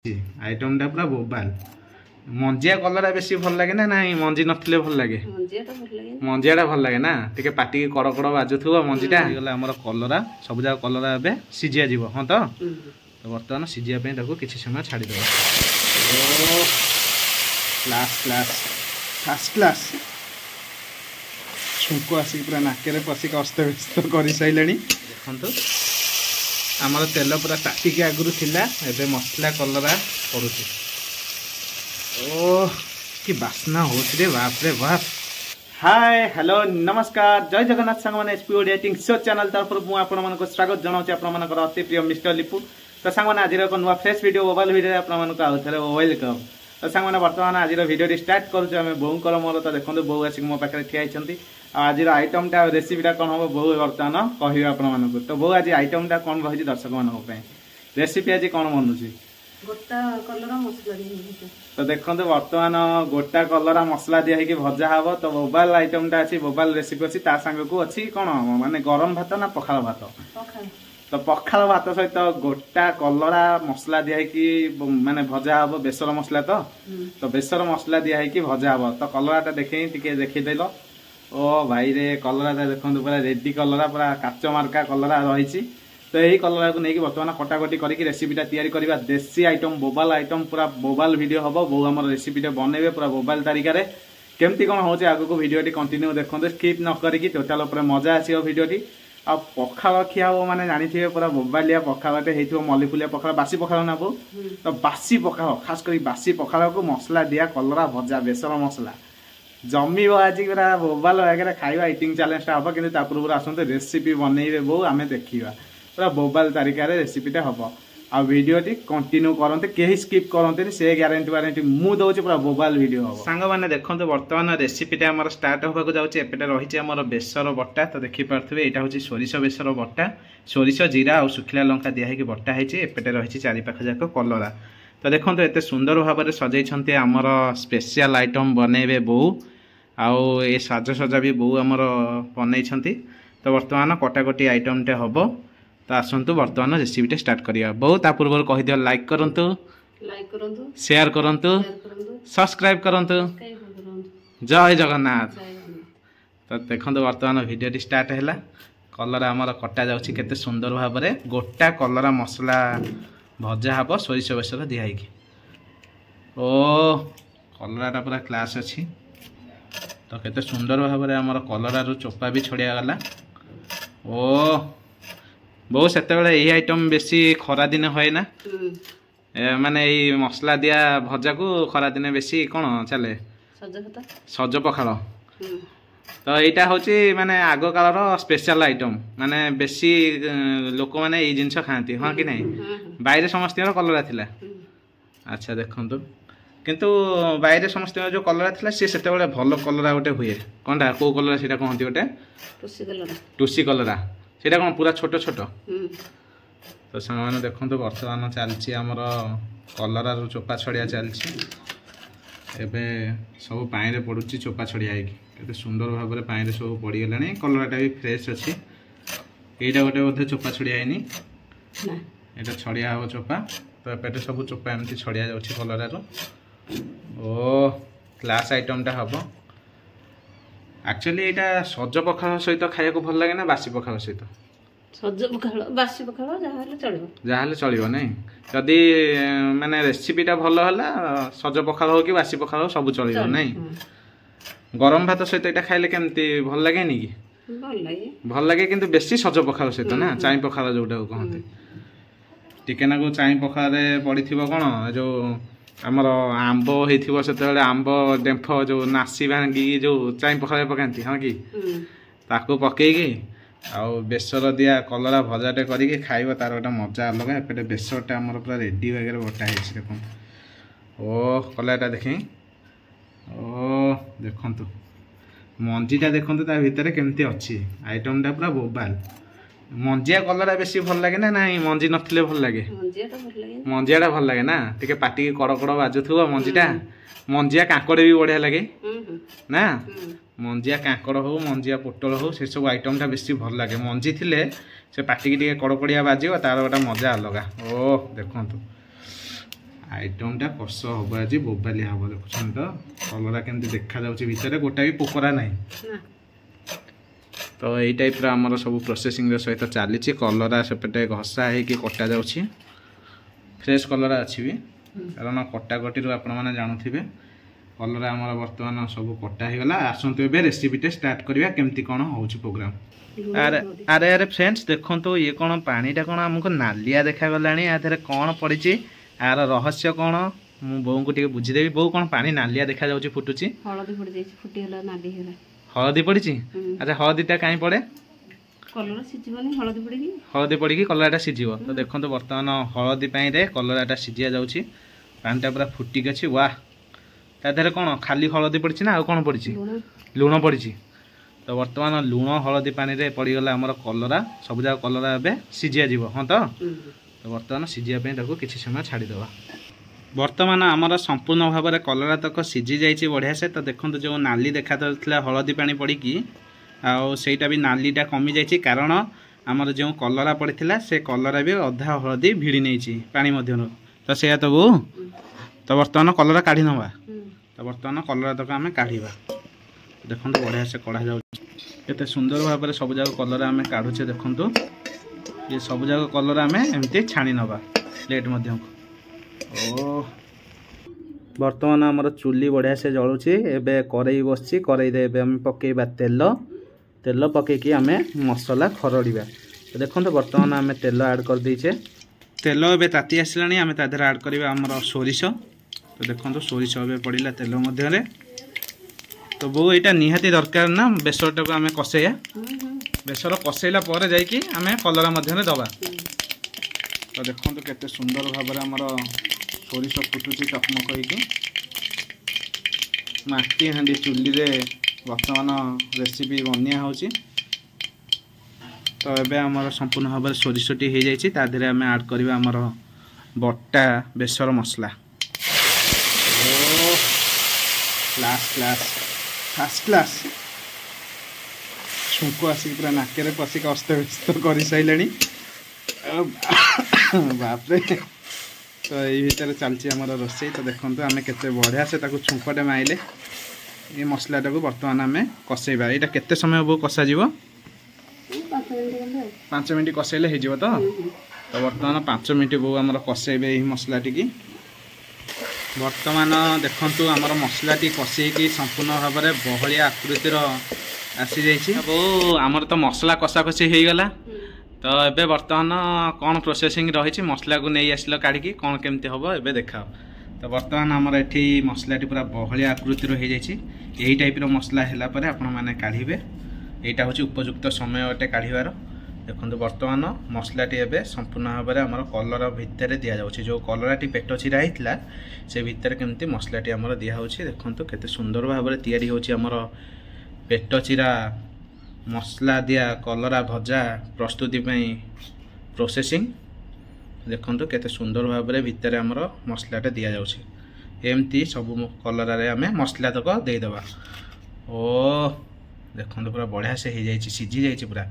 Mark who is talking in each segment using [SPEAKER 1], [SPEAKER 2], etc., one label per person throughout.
[SPEAKER 1] आइटमटा पूरा बोबाल मंजिया कलर बेसी भल लगे ना नाई मंजी नथिले भल लगे मंजियाटा भल लगे ना टिके पाटी कड़ कड़ बाजुथुबो मंजीटा गला हमर कलरा सब जा कलरा एबे सिजिया जीवो हां तो वर्तमान सिजिया पे ताको किछि समय छाडी देबो ओ क्लास क्लास फर्स्ट क्लास छुंको आसी पूरा नाकेरे पसिक अस्त व्यस्त करि साइलेनी देखंतु आमर तेल पूरा ताटिके आगुरु थिला एबे मसला कलरा पड़ुछि ओ कि बासना होछ रे बाप रे बाप। हाय हेलो नमस्कार जय जगन्नाथ संग माने एसपी ओडिया टिंग शो चैनल तरफ मु आपण मानको स्वागत जणाउछि आपण मानकर अति प्रिय मिस्टर लिपु। तो संग माने आजिर को नुवा फ्रेश वीडियो मोबाइल वीडियो आपण मानको आउथरे वेलकम। तो संग माने वर्तमान आजिर वीडियो स्टार्ट करूछु हमें बोंकर मोर तो देखंतु बो आसी मो पाखरे ठिया आइछंती आज आइटमटा रेसिपीटा कौन हम बो बर्तमान कह आपको। तो बो आज आइटमटा कौन रही दर्शक मान रेसिपी आज कौन बनुची
[SPEAKER 2] गोटा कलरा मसला
[SPEAKER 1] तो देखो बर्तमान गोटा कलरा मसला दिया भजा हम तो मोबाइल आइटमटा अच्छी मोबाइल रेसिपी अच्छी सांग को अच्छी कौन माने गरम भात ना पखाल भात तो पखाल भात सहित गोटा कलरा मसला दिया माने भजा हम बेसर मसला तो बेसर मसला दिया भजा हम तो कलराटा देखे देखीदेल ओ भाई रे कलरा देखो पूरा रेडी कलरा पूरा काच मार्का कलरा रही। तो यही कलरा को लेकिन बर्तमान कटाकटी करके रेसिपीटा तैयारी करवा देसी आइटम बोबाल आइटम पूरा बोबाल वीडियो हम बो आम रेसिपीटा बनइबे पूरा बोबाल तरीका रे केमती कौन हो आगो वीडियोटी कंटिन्यू देखते स्किप न करी टोटाल मजा आसो वीडियोटी आ पखाल खिया हो माने जानी पूरा बोबालिया पखालटे हो मल्लीफुलिया पखाल बासी पखाल ना बो तो बासी पखाल खास कर बासी पखाल को मसला दिया कलरा भजा बेसर मसला जमी आज पूरा मोबाइल वगैरह खाଇବା इटिंग चैलेंजटा हम कि पूर्व आसते रेसिपी बनइबे बो आम देखा पूरा मोबाइल तरीका रेसिपीटा हम आ वीडियोटी कंटिन्यू करते कहीं स्किप करते से ग्यारंटी वारंटी मु दौर पूरा मोबाइल वीडियो हम सांग मैंने देखो बर्तमान रेसिपीटा आम स्टार्ट होगा जाऊँगी एपटे रही आम बेसर बटा तो देखिपे यहाँ हूँ सोरिष बेसर बटा सोरिष जीरा और शुखिला लंका दिखाई बटा है एपटे रही चारिपाख जाक कलरा तो देखो एत सुंदर भाव में सजाई आमर स्पेशल आइटम बनइबे बो आउ ये साजसजा भी बो आमर बनई तो बर्तमान कटाकटी आइटमटे हम तो आसतु बर्तमान रेसिपीटे स्टार्ट करिया बो ता पूर्व कहि दियो लाइक करंतु शेयर करंतु सब्सक्राइब करंतु जय जगन्नाथ। तो देखो बर्तमान वीडियो स्टार्ट है कलरा आमर कटा जाउछि केते सुंदर भाव में गोटा कलरा मसला भजा हम सोरिष बेसर दिखाई ओ कलराटा पूरा क्लास अच्छी तो केते सुंदर भाव में आमर कलरार चोपा भी छड़िया गला ओ बहुत से यही आइटम बेसी खरा दिन हुए ना माने यही मसला दिया भजा को खरा दिन बेसी कौन चले सज पखाल तो यहाँ हूँ माने आग कालर स्पेशल आइटम माने बेसी लोक मैंने ये जिनस खाती हाँ कि नहीं बाहर समस्त कलरा थिला अच्छा देखु किंतु बाहर समस्त जो कलरा थिला सी से भल कलरा गोटे हुए कौनटा कौ कलरा से कहती गोटे टुसी कलरा सेटा कौन पूरा छोट छोट तो सामान देखो बर्तमान चलती आमर कलरार चोपा छड़िया चलती एबे सब पानी रे पड़ुची चोपा छड़िया के सुंदर भाव में पानी सब पड़गला कलराटा भी फ्रेश अच्छी यहीटा गोटे बोधे चोपा छड़िया यहाँ छड़िया हम चोपा तो एपटे सब चोपा एमती छड़िया जाऊँगी कलरार ओ क्लास आइटमटा हम एक्चुअली यहाँ सज पखाल सहित खाया भल लगे ना बासी पखाल सहित
[SPEAKER 2] सज पखाल बासी पखाल
[SPEAKER 1] जहाँ चलो नहीं जदि माने रेसिपीटा भल है सज पखाल हो कि बासी पखाल हो सब चलो नहीं गरम भात सहित यहाँ खाइले केमती भल लगे नी कि भल लगे किंतु बेसी सज पखाल सहित ना चाई पखाल जोटा कहते टिकेना को चाई पखाल पड़ी कौन जो आमर आंब होते आंब डेम्फ जो नासी भांगी जो चाई पखाल पकाती हाँ कि ताकू पकईकी आउ बेसर दिया कलरा भजाटे करके खाइबा तार गोटे मजा अलग एपटे बेसरटा आमर पूरा रेडी वगैरह बटा है देख ओ कलराटा देखें ओ देखु मंजीटा देखु भितर केमती अच्छी आइटमटा पूरा बोबाल मंजिया कलरा बेसी भल लगे ना नाई मंजी नथिले भल लगे मंजियाटा भल लगे ना टिके पाटी कड़ कड़ बाजुथुबो मंजीटा मंजिया कांकड़े भी बढ़िया लगे ना मंजिया कांकड़ हो मंजिया पोटल हो से सब आइटमटा बेसी भल लगे मंजी थिले से पाटी की टिके कड़कड़िया बाजिबो तार गोटा मजा अलग ओ देखंतु आइटमटा कष हम आज बोबाली हम देखुं तो कलरा केमती देखा जाऊँ भितर गोटा भी पोकरा ना तो यही टाइप आमर सब प्रोसेसिंग सहित चली कलरा सेपटे घसा होगी कटा जा फ्रेश कलरा अच्छी भी कारण कटाकटी आपण मैंने जानूे कलरा आमर बर्तमान सब कटा हो गला आसतु ए रेसिपीटे स्टार्ट करवा केमती कौन हो प्रोग्राम अरे अरे अरे फ्रेंड्स देखो तो ये कौन पानीटा कौन आमको नालिया देखागला या कौन पड़ी यार रहस्य कौन मु बोऊ को बुझीदेवी बो कौन पानी नालिया देखा जाऊँ फुटुची हलदी पड़ी अच्छा हलदीटा कहीं पड़े हलदी पड़ी कलराटा सीझब तो देखो तो बर्तमान हलदी रे कलराटा सीझिया जाऊँगी पानीटा पूरा फुटिक अच्छी वाह तादेह कौन खाली हलदी पड़ी ना आउ कौन पड़ी लुण पड़ी तो बर्तमान लुण हलदी पानी रे पड़गला आमर कलरा सब जाक कलरा ए सीझिया जीव हाँ तो बर्तमान सीझापी किसी समय छाड़ीदे बर्तमान आमर संपूर्ण भाव में कलरा तक सीझी जाइए बढ़िया से तो देखो जो नाली देखा हलदी पानी पड़ी आईटा भी नालीटा कमी जाइए कारण आमर जो कलरा पड़ा से कलरा भी अधा हलदी भिड़ी नहीं पानी मध्य तो से तो बो तो बर्तमान कलरा काढ़ी नवा तो बर्तमान कलरा तक आम काढ़ा देखो बढ़िया से कढ़ा जाते सुंदर भाव में सब जाक कलरा आम काढ़ुचे देखु ये सब जाक कलरा आम एमती छाणी नवा प्लेट मध्य ओ बर्तमान आमर चुली बढ़िया से जलुची एबे कड़ई बसची कड़ई दे आम पकेबा तेल तेल पकईकी आम मसला खरड़िबा तो देखो बर्तमान आम तेल ऐड कर देचे तेल एबे ताती आसलानी आम तादेह ऐड करबा आमर सोरिष तो देखो सोरिष एबे पड़िला तेल मध्य तो बो यहाँ निहाती दरकार ना बेसरटा को आम कषेया बेसर कषेला पर जाइए आम कलरा मध्य दबा तो देखो केते सुंदर भाव में आमर सोरिष फुटुची चकमक होगी माटी हांडी चुली रे बर्तमान रेसिपी बनिया होची तो एबे आमर संपूर्ण भाव में सोरिषटी हो जाइए तादेह आम ऐड करवा आमर बटा बेसर मसला क्लास क्लास फास्ट क्लास छुंक आसिक पूरा नाके पशिक अस्तव्यस्त कर सारे बापरे तो यही भितर चलती आमर रोसे तो देखो आम के बढ़िया से छुंकटे माइले ये मसलाटा को बर्तमान आम कषेबा यहाँ केते समय बो कषा 5 मिनट कषेले हो तो बर्तमान 5 मिनट बो आमर कषेबे यही मसलाटी की बर्तमान देखु आमर मसलाटी कषेकी संपूर्ण भाव में बहलिया आकृतिर आसी जाइए बो आमर तो मसला कषा कषी हो गला तो एबे बर्तमान कौन प्रोसेसिंग रही मसला को नहीं आसिल काढ़ी कौन केमती हम एबे देखाओ तो बर्तमान आमर एठी मसलाटी पूरा बहलिया आकृतिर हो जाइए यही टाइप मसला है आपण मैंने काढ़े यहाँ हूँ उपयुक्त समय अटे काढ़ार देखो बर्तमान मसलाटी एबे संपूर्ण भाव में आमर कलर भितर दि जाऊँगी जो कलराटी पेट चिरा होता से भितर केमती मसलाटी आमर दिखाऊँगी देखो केते सुंदर भाव में तैयारी होची आमर पेट चिरा मसला दिया कलरा भजा प्रस्तुति प्रोसेसिंग देखो केते सुंदर भाव में भितर आमर मसलाटा दि जाऊँगी एमती सब कलरा आम मसला तक देदेबा ओ देखो पूरा बढ़िया से हो जाइए सीझी जाइए पूरा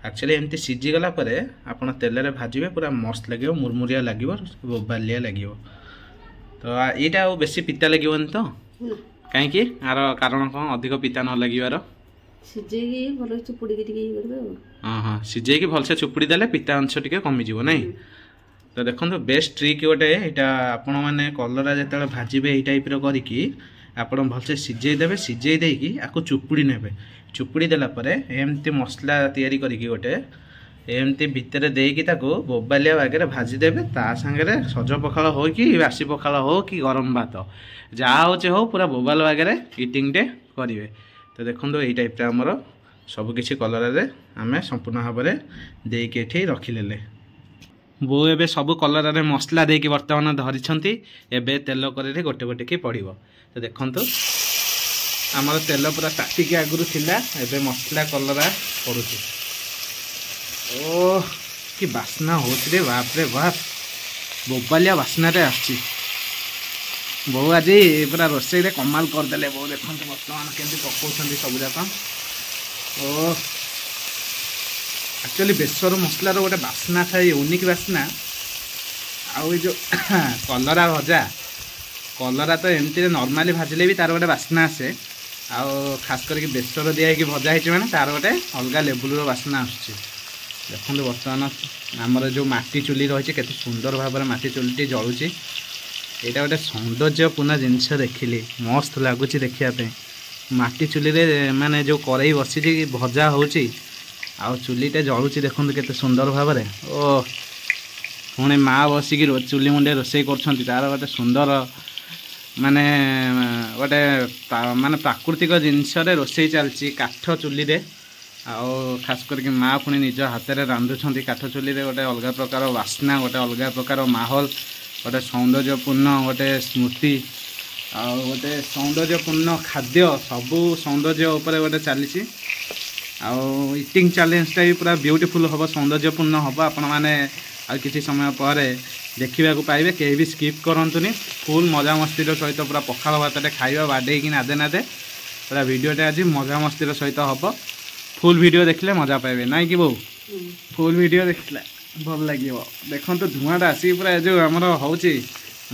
[SPEAKER 1] एक्चुअली एमती सीझीगला आपड़ तेल भाजबे पूरा मस्त लगे मुरमुरिया लगे बालिया लगे तो यहाँ बेसी पिता लगे तो कहीं यार कारण कौन अधिक पिता न लगे हाँ हाँ सीझे भलसे चुपुड़ी देले पिता अंश टे कमिज ना तो देखो बेस्ट ट्रिक गोटे यहाँ आपण मैंने कलरा जो भाजबे यही टाइप करके आप भलसे सीझेदेवे सीझे देकी आपको चुपुड़ी ने चुपुड़ी देलापर एमती मसला तैयारी करके गोटे एमती भितर देकी बोबालिया बागे भाजीदेवे ता सांगे सज पखाल हो कि बासी पखाल हो कि गरम भात जहाँ हो पूरा बोबाल बागे इटिंगटे करेंगे तो देखो यही टाइप आमर सबकि कलर आम संपूर्ण भाव में देकी ये रखिले बो एबे सब कलर मसला देकी बर्तमान धरी एबे तेल कड़े गोटे गोटे की पड़ो तो देखो आमर तेल पूरा ताटिक आगुरी थिला एबे मसला कलरा पड़ू ओ कि बास्ना हो बाप रे बाप बोबालिया बास्नाटे आसी बो आज पूरा रोसे कमाल करदे बो देखो बर्तमान केमती पकाउछन्ती सब जाक ओ एक्चुअली बेसर मसलार गोटे बास्ना थाए यूनिक बास्ना आउ जो कलरा भजा कलरा तो एमती नॉर्मली भाजिले भी तार गोटे बास्ना आसे आउ खास करके बेसर दिखाई भजा होती मैंने तार गोटे अलग लेवुल बास्ना आसुच्छी देखो बर्तमान आमर जो माटी चुली रही है सुंदर भाव में माटी चुली जलुची यहाँ गोटे सौंदर्यपूर्ण जिनस देखिली मस्त लगुच देखापी माटी चुली रे माने जो कड़ई बसी भजा होची आउ चुलीटे जलुची देखो केते सुंदर भाव में ओ पुणी माँ बसिक चुली मुंडे रोषे कर तार गोटे सुंदर माने गोटे माने प्राकृतिक जिनस रोषे चलती काठ चुली रे आउ खास करके माँ पुणी निज हाथ में रांधुंट काठ चुली रे गोटे अलग प्रकार बास्ना गोटे अलग प्रकार माहौल गोटे सौंदर्यपूर्ण गोटे स्मृति आउ गोटे सौंदर्यपूर्ण खाद्य सबू सौंदर्य उपर गोटे चली आउ इटिंग चैलेंजटा भी पूरा ब्यूटीफुल हम सौंदर्यपूर्ण हम आपण मैंने आ किसी समय पर देखा पाइबे कहीं भी स्किप करंतुनी फुल मजा मस्तिर सहित पूरा पखाल भातटे खाइबा बाडे कि नादे नादे पूरा वीडियोटे आज मजा मस्तिर सहित हम फुल वीडियो देखले मजा पाइबे ना कि बो फुल वीडियो देखले भल लगे देखो तो धुआंटा आसिक पूरा जो आमर हो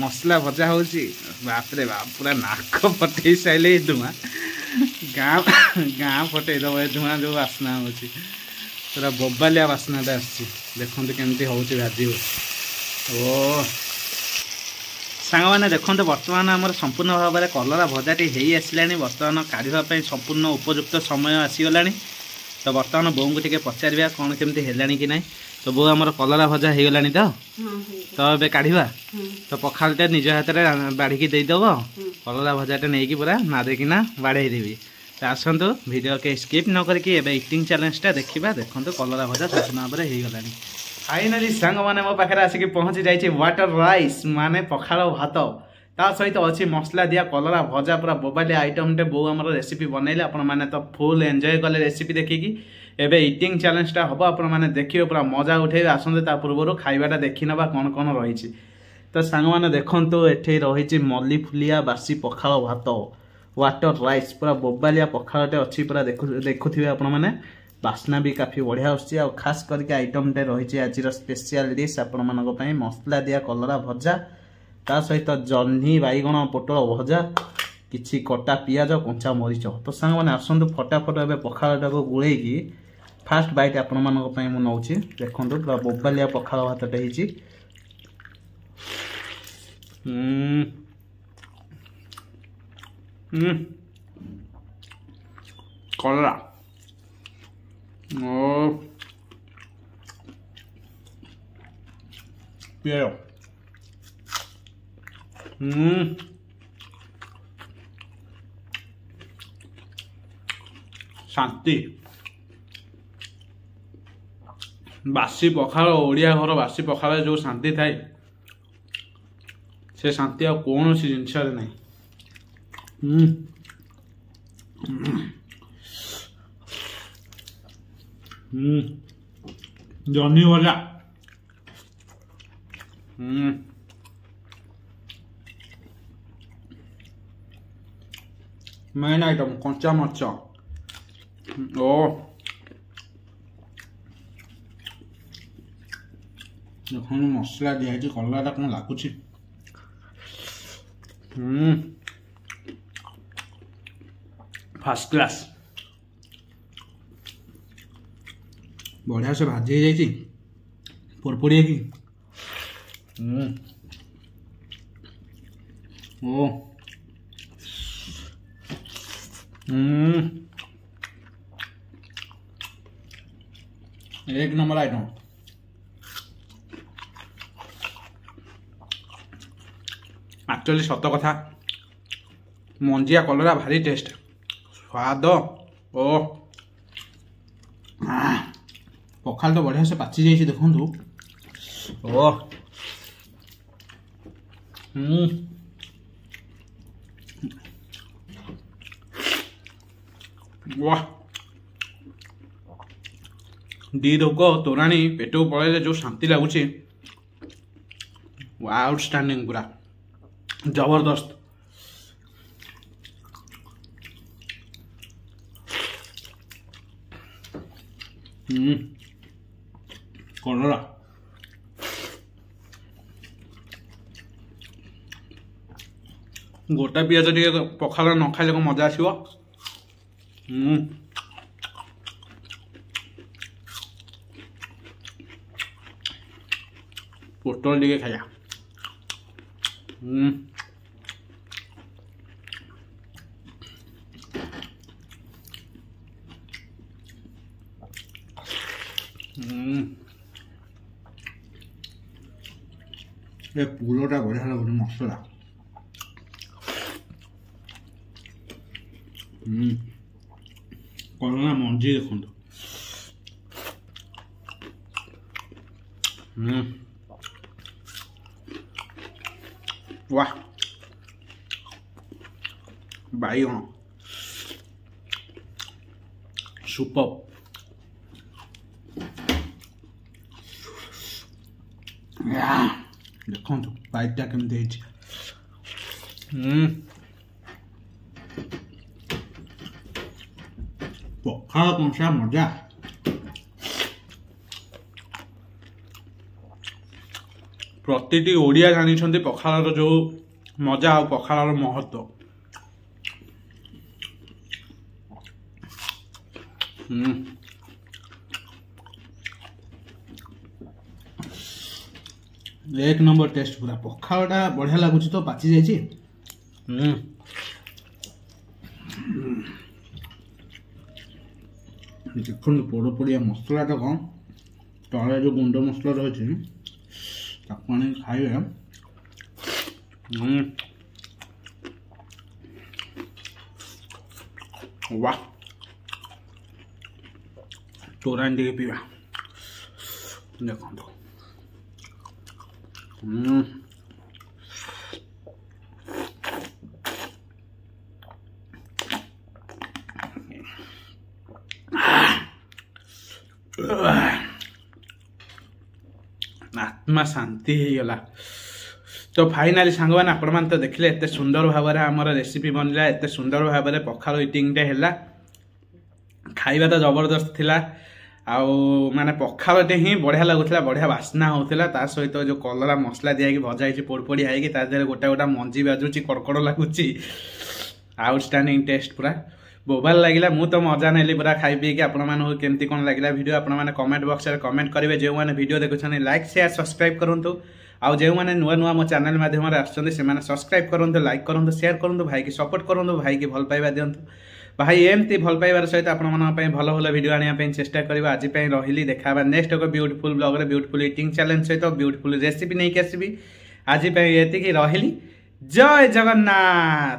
[SPEAKER 1] मसला भजा हो बाप रे बाप पूरा नाक फटे सारे धुआं गाँ गाँ फटेदब ए धुआं जो बास्ना हो पूरा बोबालिया बास्नाटा देखो केमती हो भाजी ओ सांग मैंने देखो बर्तमान आमर संपूर्ण भाव में कलरा भजाटी हो आसला बर्तमान काढ़ापी संपूर्ण उपयुक्त समय आसीगला तो बर्तमान बोऊ को टे पचार कौन केमती है कि ना तो बो आमर कलरा भजा हो गलानी तो ए काढ़ा तो पखालटे निज हाथ में बाढ़ी देदेव कलरा भजाटे नहीं पूरा नादेकिना बाड़े देवी तो आसतु वीडियो के स्किप न करके एबे इटिंग चैलेंजटा देखा देखो कलरा भजा संपूर्ण भाव में हो गलानी फाइनाली सांग मैंने मो पाखे आसिक पहुँची जाइए वाटर राइस माने पखाल भात ता सहित अच्छी मसला दिया कलरा भजा पूरा बोबाली आइटमटे बो आम रेसिपी बनइले आपण मैंने तो फुल एंजॉय कले रेसिपी देखिकी एबे इटिंग चैलेंजटा हम आपण मैंने देखिए पूरा मजा उठे आसते पूर्व खाइबाटा देखी नवा कौन कौन रही तो सांग मैंने देखो ये रही मल्ली फुलिया बासी पखाल भात वाटर राइस पूरा बोबालिया पखालटे अच्छी पूरा देखुवे आपण मैंने बास्ना भी काफी बढ़िया आसुची आ खास करके आइटमटे रही आज स्पेशल डिश आपण मानक मसला दिया कलरा भजा ता सहित जह्नी बैगण पोटल भजा किछि कटा पियाज कंचा मरीच तो सांग मैंने आसतु फटाफट ए पखालटा को गुड़े फास्ट बाइट आपण मानक मु नौची देखो पूरा बोबालिया पखाल भातटे होती कलरा ओ पियो शांति बासी पखाल ओडिया घर बासी पखाल जो शांति थाए से शांति आ कौन सी जिनस नहीं जह्नी भजा मेन आइटम कंचा मरच ओ देखो मसला दिखाई कलरा कौन लगुच फर्स्ट क्लास बढ़िया से भाजी हो जाए पुरपुड़िया की ओ एक नंबर आइटम एक्चुअली सत कथा मंजिया कलरा भारी टेस्ट स्वाद ओ पखाल तो बढ़िया से पाची जाइए देखो ओ वाह दी ढोक तोराणी पेट पड़े जो शांति लगुच आउटस्टैंडिंग पूरा जबरदस्त कलरा गोटा पियाज टे पखाल न खाइले मजा आसो। पोटल टे खाया। ये पुरोटा बढ़िया लगे मसला। कलरा मंजी देखो। वाह बाइगण सुपर। देखो पाइटा केमती पखाल कंसा मजा। प्रतिटी ओडिया जानी पखाल जो मजा और पखाल महत्व। एक नंबर टेस्ट पूरा पखालटा बढ़िया लगुच तो पाची जाइए। देखो पोड़पोड़िया मसलाटा कौन तले जो गुंड मसला रही खाइबे। वाह तोरान टे पीवा देखो। आत्मा शांति होगला। तो फाइनाली सांग मैंने आपण मैंने तो देखले एत सुंदर भाव आमर रेसिपी बनला एत सुंदर भाव पखाल इटिंग टे है खाइबा तो जबरदस्त थिला। आउ माने पखाल टे ही बढ़िया लगुला बढ़िया बास्ना होता। ता सहित जो कलरा मसला दिया भजा पोड़पोड़ी है गोटा गोटा मंजी बाजुची कड़कड़ लगुच। आउटस्टैंडिंग टेस्ट पूरा बोबाल लगे। मु तो मजा नेली पूरा खाई पी कि आपको केमती कौन लगे वीडियो आपण मैंने कमेंट बॉक्स में कमेंट करेंगे। जो मैंने वीडियो देखुं लाइक शेयर सब्सक्राइब करूँ। आउ जो मैंने नुआ नुआ मो चैनल माध्यम आसुँच से सब्सक्राइब करूँ लाइक करूँ शेयर करूँ भाई की सपोर्ट करूँ भाई की भल पाइबा दिंतु भाई एमती भल पाइबार सहित आपन भल भल वीडियो आने चेष्टा करा। आज रही देखा नेक्स्ट एक ब्यूटीफुल ब्लॉग रे ब्यूटीफुल इटिंग चैलेंज सहित ब्यूटीफुल रेसिपी नहीं आसबि। आज ये रही जय जगन्नाथ।